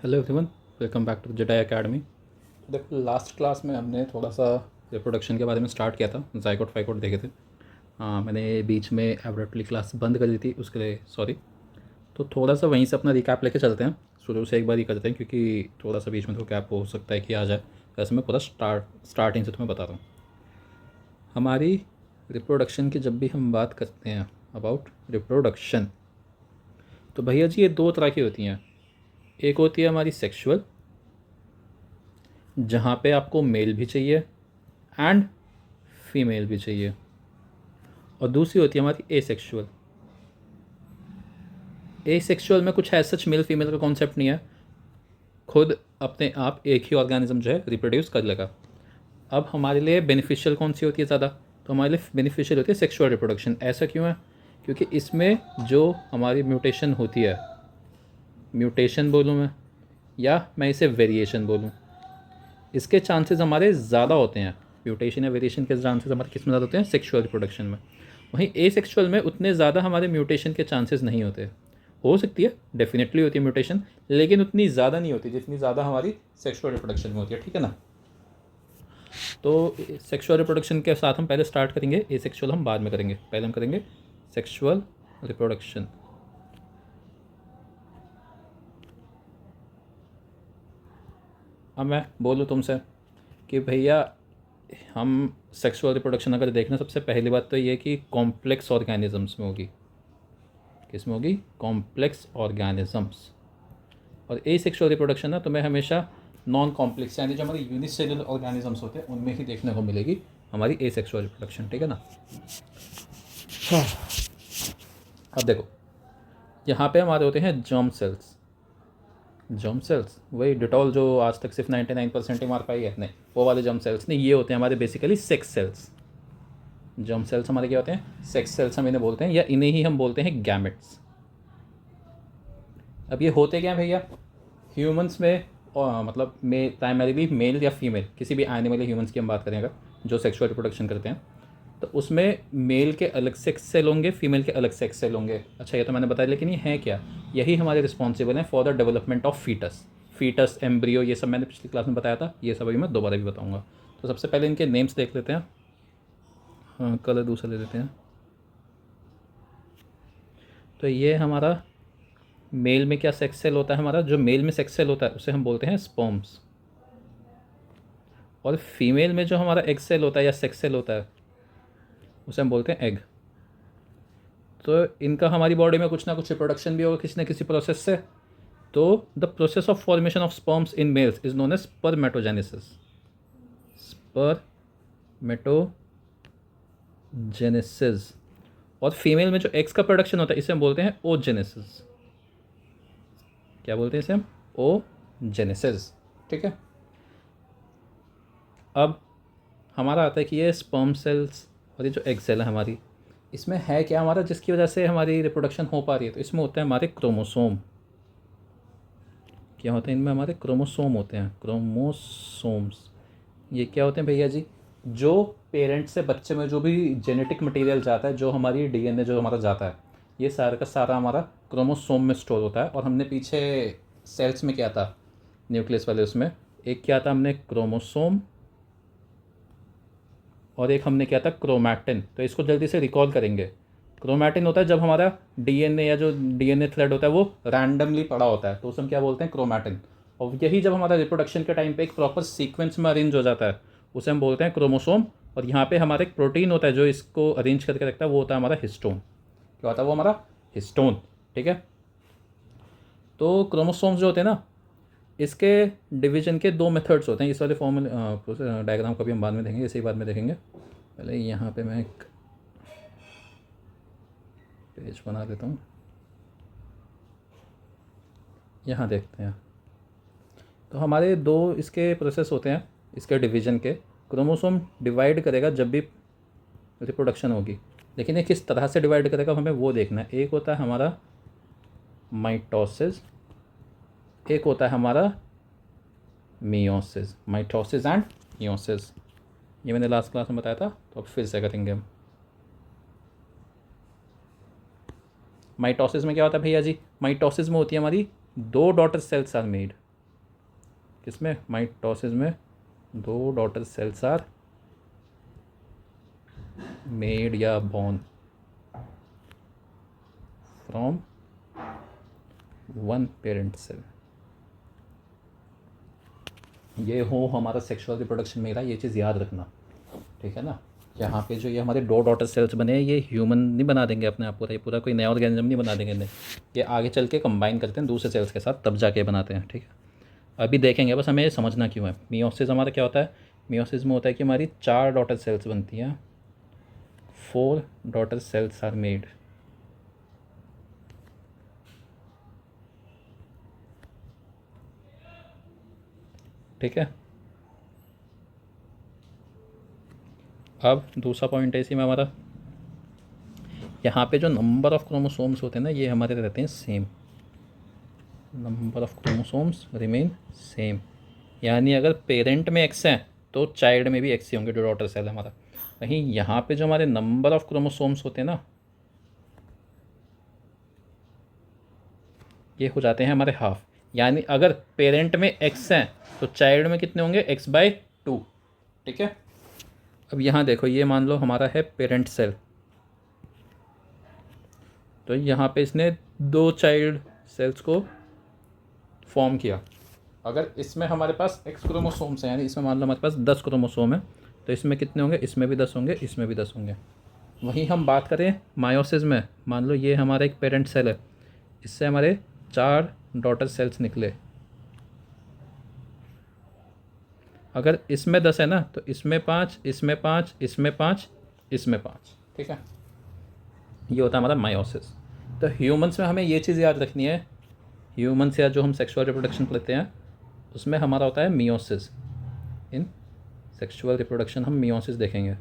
Hello everyone, welcome back to Jedi Academy. देखो, last class में हमने थोड़ा सा रिप्रोडक्शन के बारे में स्टार्ट किया था, जाइकोट फाइकोट देखे थे। मैंने बीच में एब्रेप्टली क्लास बंद कर दी थी, उसके लिए सॉरी। तो थोड़ा सा वहीं से अपना रिकैप लेके चलते हैं, शुरू से एक बार ही करते हैं क्योंकि थोड़ा सा बीच में तो गैप हो सकता है कि आ जाए। वैसे मैं पूरा स्टार्टिंग से तुम्हें बता रहा हूँ। हमारी रिप्रोडक्शन की जब भी हम बात करते हैं अबाउट रिप्रोडक्शन, तो भैया जी ये दो तरह की होती हैं। एक होती है हमारी सेक्सुअल, जहाँ पे आपको मेल भी चाहिए एंड फीमेल भी चाहिए, और दूसरी होती है हमारी एसेक्सुअल। एसेक्सुअल में कुछ है सच मेल फीमेल का कॉन्सेप्ट नहीं है, खुद अपने आप एक ही ऑर्गेनिज्म जो है रिप्रोड्यूस कर लेगा। अब हमारे लिए बेनिफिशियल कौन सी होती है ज़्यादा? तो हमारे लिए बेनिफिशियल होती है सेक्सुअल रिप्रोडक्शन। ऐसा क्यों है? क्योंकि इसमें जो हमारी म्यूटेशन होती है, म्यूटेशन बोलूँ मैं या मैं इसे वेरिएशन बोलूँ, इसके चांसेस हमारे ज़्यादा होते हैं। म्यूटेशन या वेरिएशन के चांसेस हमारे किस में ज़्यादा होते हैं? सेक्सुअल रिप्रोडक्शन में। वहीं एसेक्सुअल में उतने ज़्यादा हमारे म्यूटेशन के चांसेस नहीं होते। हो सकती है, डेफिनेटली होती है म्यूटेशन, लेकिन उतनी ज़्यादा नहीं होती जितनी ज़्यादा हमारी सेक्सुअल रिप्रोडक्शन में होती है। ठीक है ना? तो सेक्सुअल रिप्रोडक्शन के साथ हम पहले स्टार्ट करेंगे, एसेक्सुअल हम बाद में करेंगे। पहले हम करेंगे सेक्सुअल रिप्रोडक्शन। अब मैं बोलूँ तुमसे कि भैया हम सेक्सुअल रिप्रोडक्शन अगर देखना, सबसे पहली बात तो ये कि कॉम्प्लेक्स ऑर्गेनिजम्स में होगी। किस में होगी? Complex organisms. और ए सेक्सुअल रिप्रोडक्शन ना तुम्हें हमेशा नॉन कॉम्प्लेक्स यानी जो हमारे यूनिसेलुलर ऑर्गेनिजम्स होते हैं उनमें ही देखने को मिलेगी हमारी ए सेक्सुअल रिप्रोडक्शन। ठीक है ना? अब देखो, यहाँ पे हमारे होते हैं जर्म सेल्स। जर्म सेल्स वही डिटॉल जो आज तक सिर्फ 99% ही मार पाई है, नहीं वो वाले जर्म सेल्स नहीं, ये होते हैं हमारे basically sex cells. Germ cells हमारे क्या होते हैं? सेक्स सेल्स हम इन्हें बोलते हैं, या इन्हें ही हम बोलते हैं गैमेट्स। अब ये होते क्या हैं भैया? ह्यूमंस में मतलब प्राइमरीली मेल या फीमेल, किसी भी एनिमल या ह्यूमंस की हम बात करें अगर, जो सेक्सुअल रिप्रोडक्शन करते हैं, तो उसमें मेल के अलग सेक्स सेल होंगे, फीमेल के अलग सेक्स सेल होंगे। अच्छा, ये तो मैंने बताया, लेकिन ये है क्या? यही हमारे रिस्पॉन्सिबल हैं for the development of foetus embryo, ये सब मैंने पिछली क्लास में बताया था, ये सब अभी मैं दोबारा भी बताऊंगा। तो सबसे पहले इनके नेम्स देख लेते हैं। हाँ, कलर दूसरा ले लेते हैं। तो ये हमारा मेल में क्या सेक्स सेल होता है? हमारा जो मेल में सेक्स सेल होता है उसे हम बोलते हैं स्पर्म्स, और फीमेल में जो हमारा एग सेल होता है या सेक्स सेल होता है उसे हम बोलते हैं एग। तो इनका हमारी बॉडी में कुछ ना कुछ रिप्रोडक्शन भी होगा किसी न किसी प्रोसेस से। तो the process of formation of sperms in males is known as spermatogenesis. Spermatogenesis. और फीमेल में जो एग्स का प्रोडक्शन होता है इसे हम बोलते हैं ओजेनेसिस। क्या बोलते हैं इसे हम? ओजेनेसिस। ठीक है? अब हमारा आता है कि ये स्पर्म सेल्स और ये जो एग सेल है हमारी, इसमें है क्या हमारा जिसकी वजह से हमारी रिप्रोडक्शन हो पा रही है? तो इसमें होते हैं हमारे क्रोमोसोम। क्या होते हैं इनमें? हमारे क्रोमोसोम होते हैं, क्रोमोसोम्स। ये क्या होते हैं भैया जी? जो पेरेंट्स से बच्चे में जो भी जेनेटिक मटेरियल जाता है, जो हमारी डीएनए जो हमारा जाता है, ये सारा का सारा हमारा क्रोमोसोम में स्टोर होता है। और हमने पीछे सेल्स में क्या था, न्यूक्लियस वाले, उसमें एक क्या था हमने? क्रोमोसोम, और एक हमने क्या था? क्रोमैटिन। तो इसको जल्दी से रिकॉल करेंगे। क्रोमैटिन होता है जब हमारा डीएनए या जो डीएनए थ्रेड होता है वो रैंडमली पड़ा होता है, तो उसे हम क्या बोलते हैं? क्रोमैटिन। और यही जब हमारा रिप्रोडक्शन के टाइम पे एक प्रॉपर सीक्वेंस में अरेंज हो जाता है उसे हम बोलते हैं क्रोमोसोम। और यहाँ पे हमारा एक प्रोटीन होता है जो इसको अरेंज करके रखता है, वो होता है हमारा हिस्टोन। क्या होता है वो? हमारा हिस्टोन। ठीक है? तो क्रोमोसोम्स जो होते हैं ना, इसके डिवीजन के दो मेथड्स होते हैं। इस वाले फॉर्मूले डायग्राम को भी हम बाद में देखेंगे, इसी बाद में देखेंगे। पहले यहाँ पे मैं एक पेज बना देता हूँ, यहाँ देखते हैं। तो हमारे दो इसके प्रोसेस होते हैं इसके डिवीजन के। क्रोमोसोम डिवाइड करेगा जब भी रिप्रोडक्शन होगी, लेकिन ये किस तरह से डिवाइड करेगा हमें वो देखना है। एक होता है हमारा माइटोसिस, एक होता है हमारा मियोसिस। माइटोसिस एंड मियोसिस, ये मैंने लास्ट क्लास में बताया था, तो अब फिर से करेंगे हम। माइटोसिस में क्या होता है भैया जी? माइटोसिस में होती है हमारी दो डॉटर सेल्स आर मेड। किसमें, माइटोसिस में 2 डॉटर सेल्स आर मेड या बॉर्न फ्रॉम 1 पेरेंट सेल। ये हो हमारा सेक्सुअल रिप्रोडक्शन में रहा, ये चीज़ याद रखना, ठीक है ना। यहाँ पे जो ये हमारे 2 डॉटर सेल्स बने हैं, ये ह्यूमन नहीं बना देंगे अपने आप पूरा, ये पूरा कोई नया ऑर्गेनिज्म नहीं बना देंगे इन्हें, ये आगे चल के कंबाइन करते हैं दूसरे सेल्स के साथ, तब जाके बनाते हैं, ठीक है। अभी देखेंगे, बस हमें ये समझना क्यों है। मियोसिस हमारा क्या होता है, मियोसिस में होता है कि हमारी 4 डॉटर सेल्स बनती हैं, 4 डॉटर सेल्स आर मेड। ठीक है। अब दूसरा पॉइंट है इसी में हमारा, यहाँ पे जो नंबर ऑफ़ क्रोमोसोम्स होते हैं ना, ये हमारे रहते हैं same, number of chromosomes remain same. यानी अगर पेरेंट में एक्स है तो चाइल्ड में भी एक्स ही होंगे, जो डॉटर सेल है हमारा। वहीं यहाँ पे जो हमारे नंबर ऑफ़ क्रोमोसोम्स होते हैं ना, ये हो जाते हैं हमारे हाफ। यानी अगर पेरेंट में एक्स हैं तो चाइल्ड में कितने होंगे, x/2, ठीक है। अब यहाँ देखो, ये मान लो हमारा है पेरेंट सेल, तो यहाँ पे इसने 2 चाइल्ड सेल्स को फॉर्म किया। अगर इसमें हमारे पास x क्रोमोसोम्स हैं, यानी इसमें मान लो हमारे पास 10 क्रोमोसोम है, तो इसमें कितने होंगे, इसमें भी 10 होंगे, इसमें भी 10 होंगे। वहीं हम बात करें मायोसिस में, मान लो ये हमारा एक पेरेंट सेल है, इससे हमारे 4 डॉटर सेल्स निकले। अगर इसमें 10 है ना, तो इसमें 5, इसमें 5, इसमें 5, इसमें 5, ठीक है। ये होता है हमारा मायोसिस। तो ह्यूमंस में हमें ये चीज़ याद रखनी है, ह्यूमंस या जो हम सेक्सुअल रिप्रोडक्शन लेते हैं उसमें हमारा होता है मियोसिस। इन सेक्सुअल रिप्रोडक्शन हम मियोसिस देखेंगे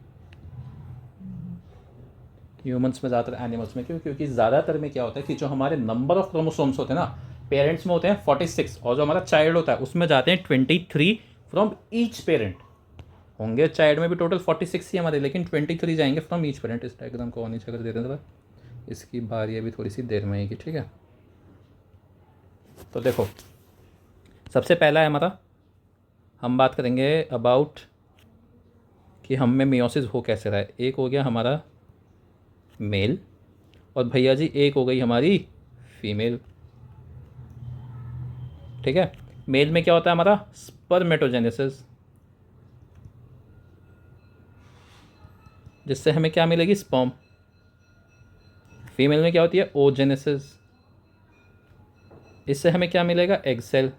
ह्यूमंस में, ज़्यादातर एनिमल्स में। क्यों, क्योंकि ज़्यादातर में क्या होता है कि जो हमारे नंबर ऑफ क्रोमोसोम्स होते हैं ना, पेरेंट्स में होते हैं 46, और जो हमारा चाइल्ड होता है उसमें जाते हैं 23 फ्रॉम ईच पेरेंट। होंगे चाइल्ड में भी टोटल 46 ही हमारे, लेकिन 23 जाएंगे फ्रॉम ईच पेरेंट। इस डायग्राम को और नीचे कर देते हैं, इसकी बारी अभी थोड़ी सी देर में आएगी, ठीक है। तो देखो, सबसे पहला है हमारा, हम बात करेंगे अबाउट कि हम में मियोसिस हो कैसे रहा है। एक हो गया हमारा मेल, और भैया जी एक हो गई हमारी फीमेल, ठीक है। मेल में क्या होता है हमारा, स्पर्मेटोजेनेसिस, जिससे हमें क्या मिलेगी, स्पर्म। फीमेल में क्या होती है, ओजेनेसिस, इससे हमें क्या मिलेगा, एग सेल।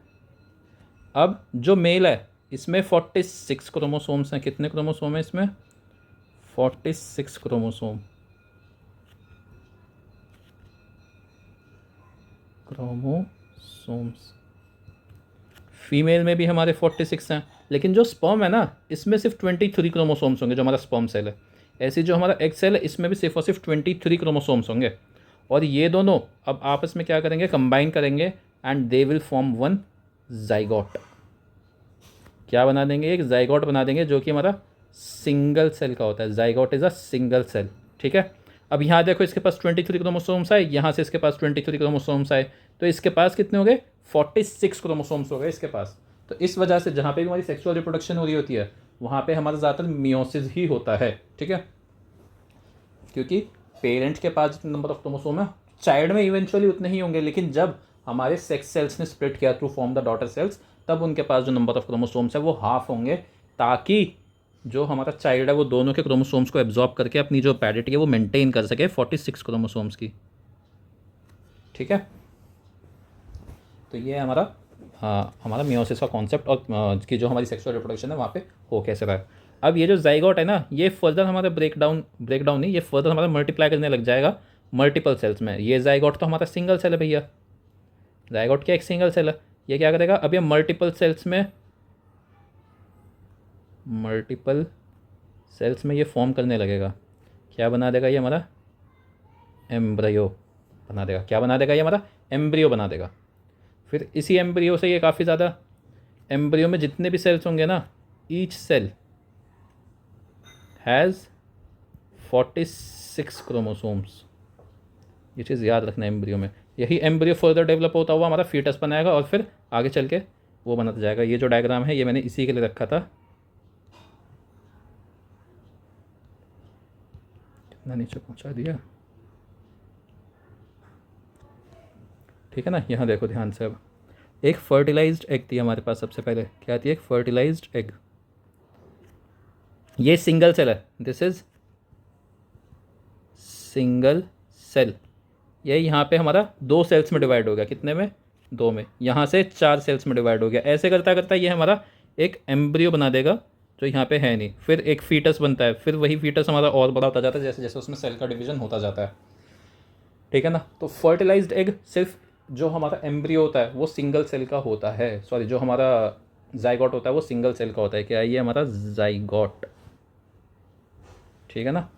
अब जो मेल है इसमें 46 क्रोमोसोम्स हैं। कितने क्रोमोसोम है इसमें, 46 क्रोमोसोम्स। फीमेल में भी हमारे 46 हैं, लेकिन जो स्पर्म है ना, इसमें सिर्फ 23 क्रोमोसोम्स होंगे, जो हमारा स्पर्म सेल है। ऐसे जो हमारा एग सेल है, इसमें भी सिर्फ और सिर्फ 23 क्रोमोसोम्स होंगे। और ये दोनों अब आपस में क्या करेंगे, कंबाइन करेंगे, and they will form 1 zygote. क्या बना देंगे, एक जाइगोट बना देंगे, जो कि हमारा सिंगल सेल का होता है। Zygote is a single cell, ठीक है। अब यहाँ देखो, इसके पास 23 क्रोमोसोम्स आए, यहाँ से इसके पास 23 क्रोमोसोम्स आए, तो इसके पास कितने हो गए, 46 क्रोमोसोम्स हो गए इसके पास। तो इस वजह से जहाँ पे भी हमारी सेक्सुअल रिप्रोडक्शन हो रही होती है, वहाँ पे हमारा ज़्यादातर मियोसिस ही होता है, ठीक है। क्योंकि पेरेंट के पास जितने नंबर ऑफ क्रोमोसोम है, चाइल्ड में इवेंचुअली उतने ही होंगे, लेकिन जब हमारे सेक्स सेल्स ने स्प्लिट किया to form the daughter cells, तब उनके पास जो नंबर ऑफ क्रोमोसोम्स है वो हाफ होंगे, ताकि जो हमारा चाइल्ड है वो दोनों के क्रोमोसोम्स को एब्जॉर्ब करके अपनी जो पैरिटी है वो मेंटेन कर सके 46 क्रोमोसोम्स की, ठीक है। तो ये हमारा हमारा मियोसिस का कॉन्सेप्ट, और कि जो हमारी सेक्सुअल रिप्रोडक्शन है वहाँ पे हो कैसे रहा है। अब ये जो जाइगोट है ना, ये फर्दर हमारा ब्रेकडाउन नहीं, ये फर्दर हमारा मल्टीप्लाई करने लग जाएगा मल्टीपल सेल्स में। ये जाइगोट तो हमारा सिंगल सेल है भैया, जाइगोट क्या एक सिंगल सेल है। ये क्या करेगा, अब ये मल्टीपल सेल्स में ये फॉर्म करने लगेगा। क्या बना देगा ये हमारा, एम्ब्रियो बना देगा। क्या बना देगा ये हमारा, एम्ब्रियो बना देगा। फिर इसी एम्ब्रियो से ये काफ़ी ज़्यादा, एम्ब्रियो में जितने भी सेल्स होंगे ना, ईच सेल हैज़ 46 क्रोमोसोम्स। ये चीज़ याद रखना है एम्ब्रियो में। यही एम्ब्रियो फर्दर डेवलप होता हुआ हमारा फीटस बनाएगा, और फिर आगे चल के वो बनाता जाएगा। ये जो डायग्राम है ये मैंने इसी के लिए रखा था। कितना नीचे पहुंचा दिया, ठीक है ना। यहाँ देखो ध्यान से, अब एक फर्टिलाइज्ड एग थी हमारे पास। सबसे पहले क्या थी? एक फर्टिलाइज्ड एग। ये सिंगल सेल है, दिस इज सिंगल सेल। ये यहाँ पे हमारा 2 सेल्स में डिवाइड हो गया। कितने में? 2 में। यहाँ से 4 सेल्स में डिवाइड हो गया। ऐसे करता करता ये हमारा एक एम्ब्रियो बना देगा जो यहाँ पे है नहीं। फिर एक फीटस बनता है, फिर वही फीटस हमारा और बड़ा होता जाता है जैसे जैसे उसमें सेल का डिवीजन होता जाता है, ठीक है ना। तो फर्टिलाइज्ड एग सिर्फ जो हमारा एम्ब्रियो होता है वो सिंगल सेल का होता है। सॉरी, जो हमारा जाइगोट होता है वो सिंगल सेल का होता है। क्या है ये? हमारा जाइगोट, ठीक है ना।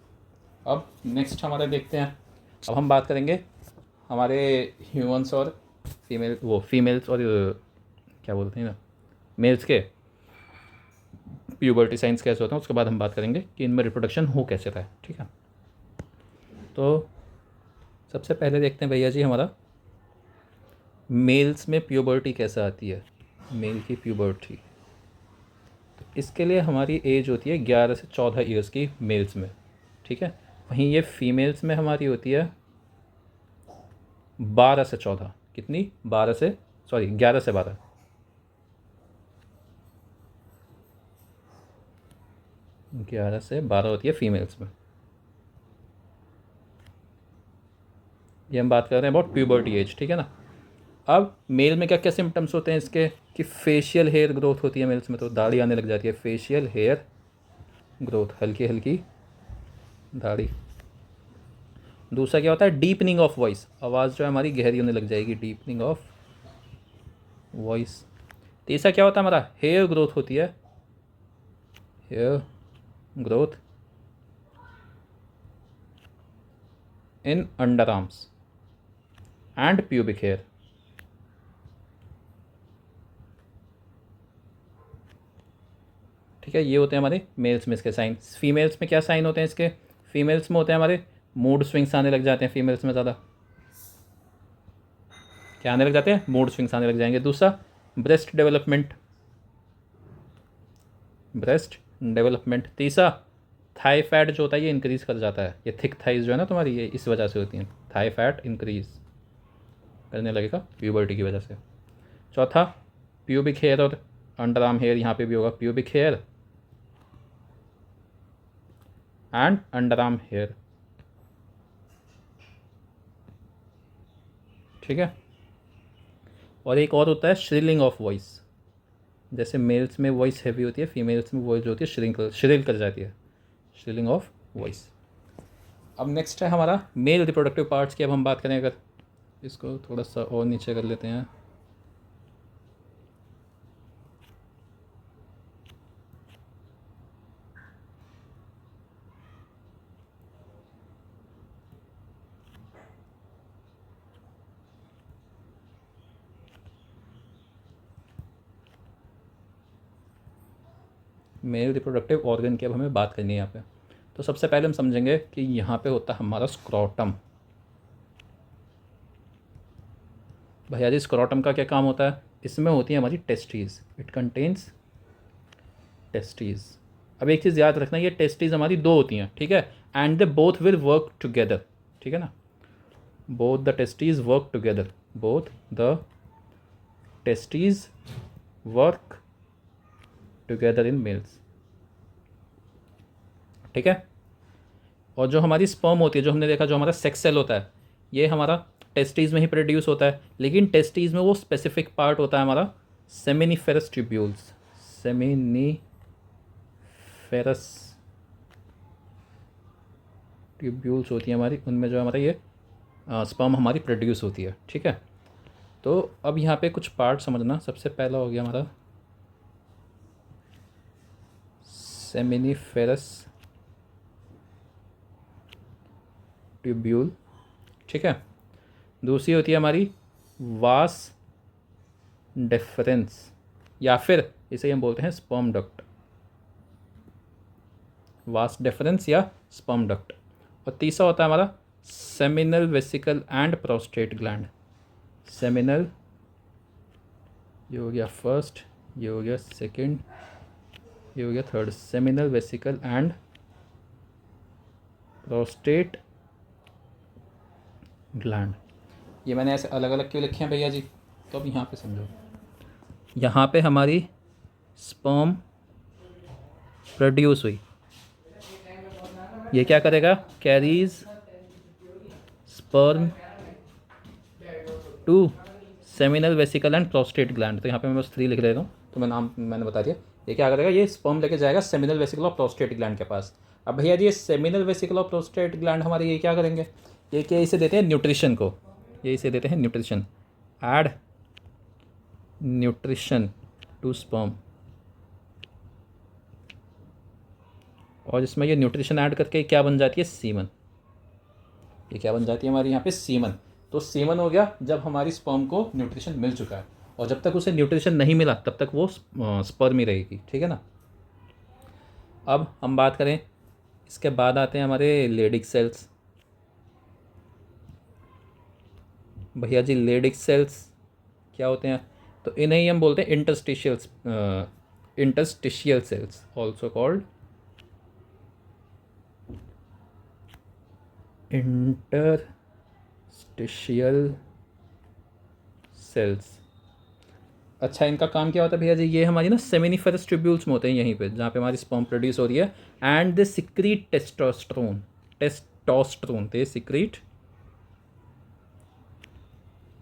अब नेक्स्ट हमारा देखते हैं। अब हम बात करेंगे हमारे ह्यूमंस और फीमेल्स और क्या बोलते हैं ना, मेल्स के प्यूबर्टी साइंस कैसे होते हैं। उसके बाद हम बात करेंगे कि इनमें रिप्रोडक्शन हो कैसे रहा है, ठीक है। तो सबसे पहले देखते हैं भैया जी हमारा मेल्स में प्यूबर्टी कैसे आती है। मेल की प्यूबर्टी, तो इसके लिए हमारी एज होती है 11 से 14 ईयर्स की मेल्स में, ठीक है। वहीं ये फीमेल्स में हमारी होती है 12 से 14। कितनी? 11 से 12। 11 से 12 होती है फीमेल्स में। ये हम बात कर रहे हैं अबाउट प्यूबर्टी एज, ठीक है ना। अब मेल में क्या क्या सिम्टम्स होते हैं इसके? कि फेशियल हेयर ग्रोथ होती है मेल्स में, तो दाढ़ी आने लग जाती है। फेशियल हेयर ग्रोथ, हल्की हल्की दाढ़ी। दूसरा क्या होता है? डीपनिंग ऑफ वॉइस, आवाज़ जो है हमारी गहरी होने लग जाएगी। Deepening of voice. तीसरा क्या होता है हमारा? हेयर ग्रोथ होती है। Hair growth in underarms and pubic hair, ठीक है। ये होते हैं हमारे मेल्स में इसके साइन। फीमेल्स में क्या साइन होते हैं इसके? फीमेल्स में होते हैं हमारे मूड स्विंग्स आने लग जाते हैं। फीमेल्स में ज़्यादा क्या आने लग जाते हैं? मूड स्विंग्स आने लग जाएंगे। दूसरा ब्रेस्ट डेवलपमेंट, ब्रेस्ट डेवलपमेंट। तीसरा थाई फैट जो होता है ये इंक्रीज कर जाता है। ये थिक थाइज जो है ना तुम्हारी, ये इस वजह से होती हैं। थाई फैट इंक्रीज करने लगेगा प्यूबर्टी की वजह से। चौथा प्यूबिक हेयर और अंडर आर्म हेयर, यहाँ पे भी होगा pubic hair and underarm hair, ठीक है। और एक और होता है श्रिलिंग ऑफ वॉइस। जैसे मेल्स में वॉइस हैवी होती है, फीमेल्स में वॉइस जो होती है श्रिल कर जाती है। Shrilling of voice. अब नेक्स्ट है हमारा मेल रिप्रोडक्टिव पार्ट्स की। अब हम बात करें, अगर इसको थोड़ा सा और नीचे कर लेते हैं। मेल रिप्रोडक्टिव ऑर्गन की अब हमें बात करनी है यहाँ पे। तो सबसे पहले हम समझेंगे कि यहाँ पे होता है हमारा स्क्रोटम। भैया जी स्क्रोटम का क्या काम होता है? इसमें होती है हमारी टेस्टीज। It contains testes. अब एक चीज़ याद रखना, ये टेस्टीज हमारी 2 होती हैं, ठीक है। And they both will work together, ठीक है ना। Both the testes work together, both the testes work together in males, ठीक है। और जो हमारी स्पर्म होती है, जो हमने देखा जो हमारा सेक्स सेल होता है, ये हमारा टेस्टीज में ही प्रोड्यूस होता है। लेकिन टेस्टीज में वो स्पेसिफिक पार्ट होता है हमारा सेमिनिफेरस ट्यूब्यूल्स। सेमिनिफेरस ट्यूब्यूल्स होती है हमारी, उनमें जो हमारा ये स्पर्म हमारी प्रोड्यूस होती है, ठीक है। तो अब यहाँ पे कुछ पार्ट समझना। सबसे पहला हो गया हमारा सेमिनिफेरस ट्यूब्यूल, ठीक है। दूसरी होती है हमारी वास डेफरेंस, या फिर इसे हम बोलते हैं स्पर्म डक्ट। वास डेफरेंस या स्पर्म डक्ट। और तीसरा होता है हमारा seminal vesicle and prostate gland. Seminal ये हो गया फर्स्ट, ये हो गया सेकंड, ये हो गया third, seminal vesicle and prostate gland. ये मैंने ऐसे अलग अलग क्यों लिखे हैं भैया जी, तो अब यहाँ पे समझो। यहाँ पे हमारी स्पर्म प्रोड्यूस हुई, ये क्या करेगा, carries sperm to seminal vesicle and prostate gland. तो यहाँ पे मैं बस 3 लिख देता हूँ, तो मैंने बता दिया। ये क्या करेगा, ये स्पर्म लेके जाएगा सेमिनल वेसिकल और प्रोस्टेट ग्लैंड के पास। अब भैया जी ये सेमिनल वेसिकल और प्रोस्टेट ग्लैंड हमारे ये क्या करेंगे, ये क्या इसे देते हैं न्यूट्रिशन को, ये इसे देते हैं nutrition, add nutrition to sperm. और इसमें ये न्यूट्रिशन ऐड करके क्या बन जाती है, सीमन। ये क्या बन जाती है हमारी यहाँ पे, सीमन। तो सीमन हो गया जब हमारी स्पर्म को न्यूट्रिशन मिल चुका है, और जब तक उसे न्यूट्रिशन नहीं मिला तब तक वो स्पर्म ही रहेगी, ठीक है ना। अब हम बात करें, इसके बाद आते हैं हमारे लेडिक सेल्स। भैया जी लेडिक सेल्स क्या होते हैं, तो इन्हें ही हम बोलते हैं interstitial cells, also called interstitial cells. अच्छा, इनका काम क्या होता है भैया जी, ये हमारी ना सेमिनिफेरस ट्यूब्यूल्स में होते हैं, यहीं पे जहाँ पे हमारी स्पर्म प्रोड्यूस हो रही है, and they secrete testosterone, they secrete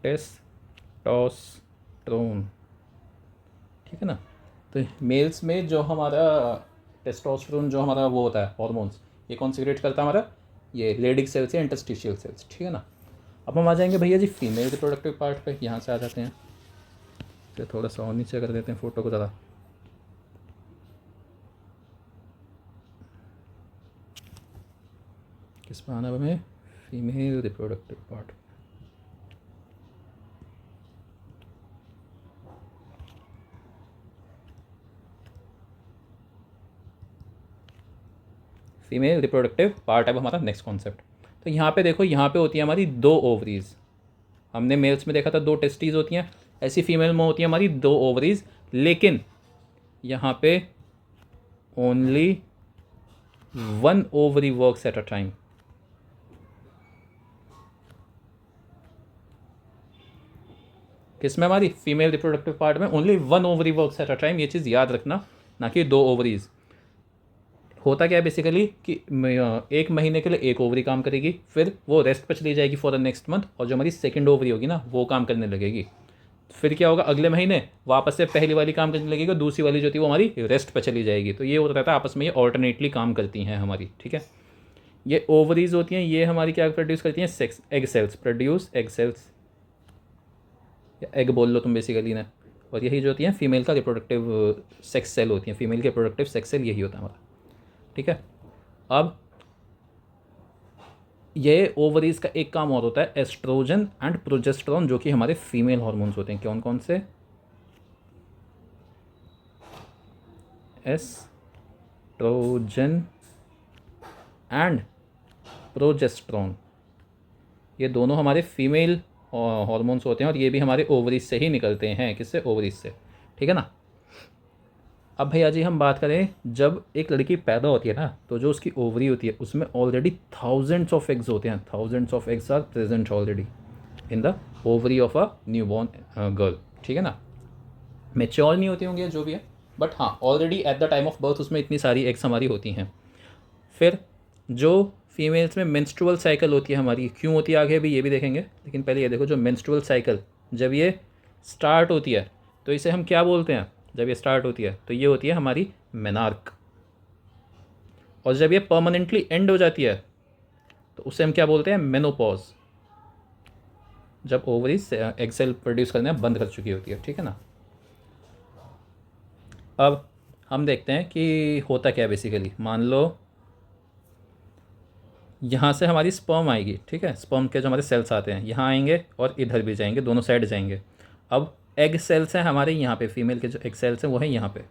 testosterone, ठीक है ना। तो मेल्स में जो हमारा टेस्टोस्टेरोन जो हमारा वो होता है हॉर्मोन्स, ये कौन सिक्रेट करता है हमारा, ये लेडिक सेल्स या इंटरस्टिशियल सेल्स, ठीक है ना। अब हम आ जाएंगे भैया जी फीमेल रिप्रोडक्टिव पार्ट पे, यहाँ से आ जाते हैं। तो थोड़ा सा और नीचे कर देते हैं फ़ोटो को ज़्यादा। किस पर आना हमें, female reproductive part. Female reproductive part है हमारा नेक्स्ट कॉन्सेप्ट। तो यहाँ पे देखो, यहाँ पे होती है हमारी 2 ओवरीज। हमने मेल्स में देखा था 2 टेस्टीज होती हैं, ऐसी फीमेल में होती है हमारी 2 ओवरीज, लेकिन यहाँ पे only 1 ovary works at a time. किसमें, हमारी फीमेल रिप्रोडक्टिव पार्ट में only 1 ovary works at a time, ये चीज़ याद रखना, ना कि 2 ओवरीज। होता क्या है बेसिकली कि 1 महीने के लिए 1 ओवरी काम करेगी, फिर वो रेस्ट पर चली जाएगी फॉर द नेक्स्ट मंथ, और जो हमारी सेकंड ओवरी होगी ना वो काम करने लगेगी। फिर क्या होगा, अगले महीने वापस से पहली वाली काम करने लगेगी, दूसरी वाली जो थी वो हमारी रेस्ट पर चली जाएगी। तो ये होता रहता है आपस में, ये ऑल्टरनेटली काम करती हैं हमारी, ठीक है। ये ओवरीज होती हैं, ये हमारी क्या प्रोड्यूस करती हैं, sex egg cells, produce egg cells, या एग बोल लो तुम बेसिकली ना। और यही जो होती हैं फीमेल का रिप्रोडक्टिव सेक्स सेल होती हैं, फीमेल के रिप्रोडक्टिव सेक्स सेल यही होता है हमारा, ठीक है। अब ये ओवरीज का एक काम और होता है, एस्ट्रोजन एंड प्रोजेस्टेरॉन, जो कि हमारे फीमेल हार्मोन्स होते हैं। कौन कौन से, एस्ट्रोजन एंड प्रोजेस्टेरॉन, ये दोनों हमारे फीमेल हार्मोन्स होते हैं, और ये भी हमारे ओवरीज से ही निकलते हैं। किससे, ओवरीज से, ठीक है ना। अब भैया जी हम बात करें, जब एक लड़की पैदा होती है ना, तो जो उसकी ओवरी होती है उसमें ऑलरेडी थाउजेंड्स ऑफ एग्स होते हैं, thousands of eggs are present already in the ovary of a newborn girl, ठीक है ना। मेच्योर नहीं होती होंगी जो भी है, बट हाँ already at the time of birth उसमें इतनी सारी एग्स हमारी होती हैं। फिर जो फीमेल्स में मेंस्ट्रुअल साइकिल होती है हमारी, क्यों होती है आगे भी ये भी देखेंगे, लेकिन पहले ये देखो, जो मेंस्ट्रुअल साइकिल जब ये स्टार्ट होती है तो इसे हम क्या बोलते हैं, जब ये स्टार्ट होती है तो ये होती है हमारी मेनार्क, और जब ये परमानेंटली एंड हो जाती है तो उसे हम क्या बोलते हैं, मेनोपॉज, जब ओवरीज एग सेल प्रोड्यूस करना बंद कर चुकी होती है, ठीक है ना। अब हम देखते हैं कि होता क्या है बेसिकली। मान लो यहाँ से हमारी स्पर्म आएगी, ठीक है, स्पर्म के जो हमारे सेल्स आते हैं यहाँ आएंगे और इधर भी जाएंगे, दोनों साइड जाएंगे। अब एग सेल्स हैं हमारे यहाँ पे, फीमेल के जो एग सेल्स हैं वो हैं यहाँ पे,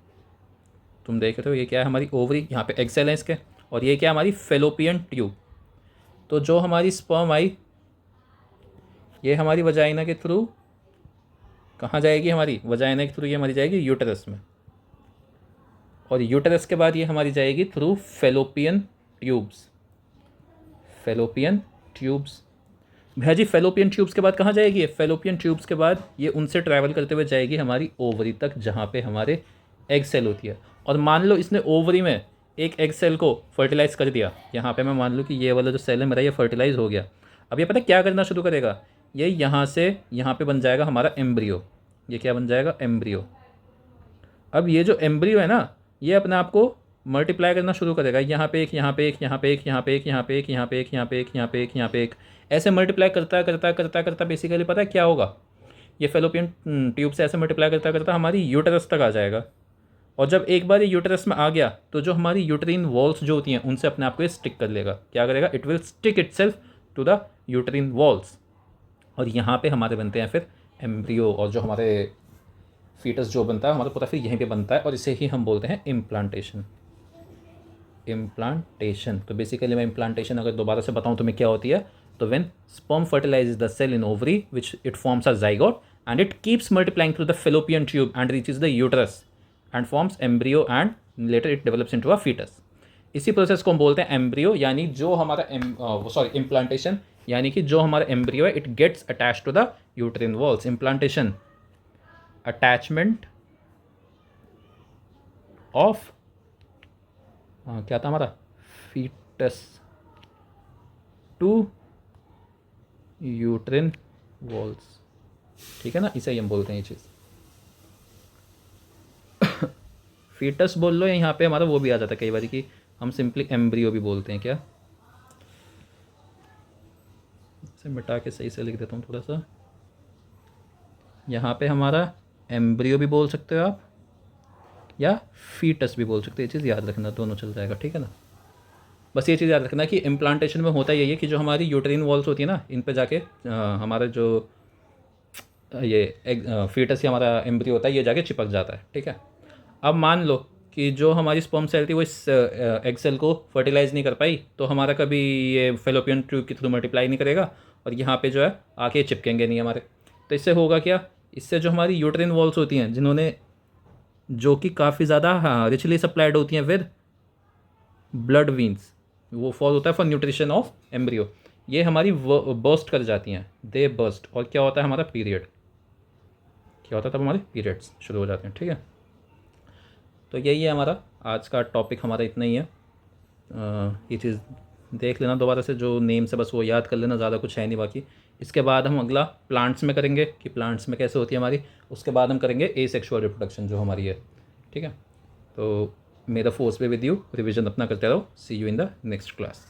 तुम देख रहे हो ये क्या है, हमारी ओवरी, यहाँ पे एग सेल है इसके, और ये क्या है, हमारी फेलोपियन ट्यूब। तो जो हमारी स्पर्म आई ये हमारी वजाइना के थ्रू कहाँ जाएगी हमारी, वजाइना के थ्रू ये हमारी जाएगी यूटरस में, और यूटरस के बाद ये हमारी जाएगी through fallopian tubes. Fallopian tubes, भैया जी फेलोपियन ट्यूब्स के बाद कहाँ जाएगी? फेलोपियन ट्यूब्स के बाद ये उनसे ट्रैवल करते हुए जाएगी हमारी ओवरी तक, जहाँ पे हमारे एग सेल होती है। और मान लो इसने ओवरी में एक एग सेल को फर्टिलाइज़ कर दिया, यहाँ पे मैं मान लूँ कि ये वाला जो सेल है मेरा ये फर्टिलाइज़ हो गया। अब ये पता है क्या करना शुरू करेगा, ये यहाँ से यहाँ पे बन जाएगा हमारा एम्ब्रियो। ये क्या बन जाएगा? एम्ब्रियो। अब ये जो एम्ब्रियो है ना, ये अपने आप को मल्टीप्लाई करना शुरू करेगा, यहाँ पे एक, यहाँ पे एक, यहाँ पे एक, यहाँ पे एक, यहाँ पे एक, यहाँ पे एक, यहाँ पे एक, यहाँ पे एक, यहाँ पे एक, ऐसे मल्टीप्लाई करता करता करता करता बेसिकली पता है क्या होगा, ये फेलोपियन ट्यूब से ऐसे मल्टीप्लाई करता करता हमारी यूटरस तक आ जाएगा। और जब एक बार ये यूटरस में आ गया तो जो हमारी यूटरीन वॉल्स जो होती हैं उनसे अपने आप को ये स्टिक कर लेगा। क्या करेगा? It will stick itself to the uterine walls, और यहाँ पे हमारे बनते हैं फिर एम्ब्रियो, और जो हमारे फीटस जो बनता है हमारा पूरा फिर यहीं पे बनता है, और इसे ही हम बोलते हैं इम्प्लांटेशन। इम्प्लांटेशन, तो बेसिकली मैं इम्प्लांटेशन अगर दोबारा से बताऊँ तो मैं क्या होती है, तो when sperm fertilises the cell in ovary which it forms a zygote and it keeps multiplying through the fallopian tube and reaches the uterus and forms embryo and later it develops into a fetus। इसी process को हम बोलते हैं embryo, यानी जो हमारा implantation, यानी कि जो हमारा एम्ब्रियो है it gets attach to the uterine walls. Implantation, attachment of क्या था हमारा, फीटस टू यूट्रिन वॉल्स, ठीक है ना, इसे ही हम बोलते हैं ये चीज़। फीटस बोल लो, यहाँ पे हमारा वो भी आ जाता है कई बार कि हम सिंपली एम्ब्रियो भी बोलते हैं। क्या, इसे मिटा के सही से लिख देता हूँ थोड़ा सा, यहाँ पे हमारा एम्ब्रियो भी बोल सकते हो आप या फीटस भी बोल सकते हो, ये चीज़ याद रखना, दोनों चल जाएगा, ठीक है ना। बस ये चीज़ याद रखना कि इम्प्लांटेशन में होता यही है कि जो हमारी यूट्रीन वॉल्स होती है ना, इन पे जाके हमारा जो ये फीटस या हमारा एम्ब्रियो होता है ये जाके चिपक जाता है, ठीक है। अब मान लो कि जो हमारी स्पर्म सेल थी वो इस एग सेल को फर्टिलाइज़ नहीं कर पाई, तो हमारा कभी ये फेलोपियन ट्यूब के थ्रू मल्टीप्लाई नहीं करेगा, और यहाँ पे जो है आके चिपकेंगे नहीं हमारे। तो इससे होगा क्या, इससे जो हमारी यूट्रीन वॉल्स होती हैं जिन्होंने, जो कि काफ़ी ज़्यादा रिचली सप्लाइड होती हैं विद ब्लड वीन्स, वो फॉल होता है फॉर न्यूट्रिशन ऑफ एम्ब्रियो, ये हमारी बर्स्ट कर जाती हैं, दे बर्स्ट, और क्या होता है हमारा पीरियड, क्या होता है तब हमारे पीरियड्स शुरू हो जाते हैं, ठीक है। तो यही है हमारा आज का टॉपिक, हमारा इतना ही है। ये चीज़ देख लेना दोबारा से, जो नेम से बस वो याद कर लेना, ज़्यादा कुछ है नहीं बाकी। इसके बाद हम अगला प्लांट्स में करेंगे कि प्लांट्स में कैसे होती है हमारी, उसके बाद हम करेंगे एसेक्सुअल रिप्रोडक्शन जो हमारी है, ठीक है। तो मेरा फोर्स पे विद यू, रिविजन अपना करते रहो। See you in the next class.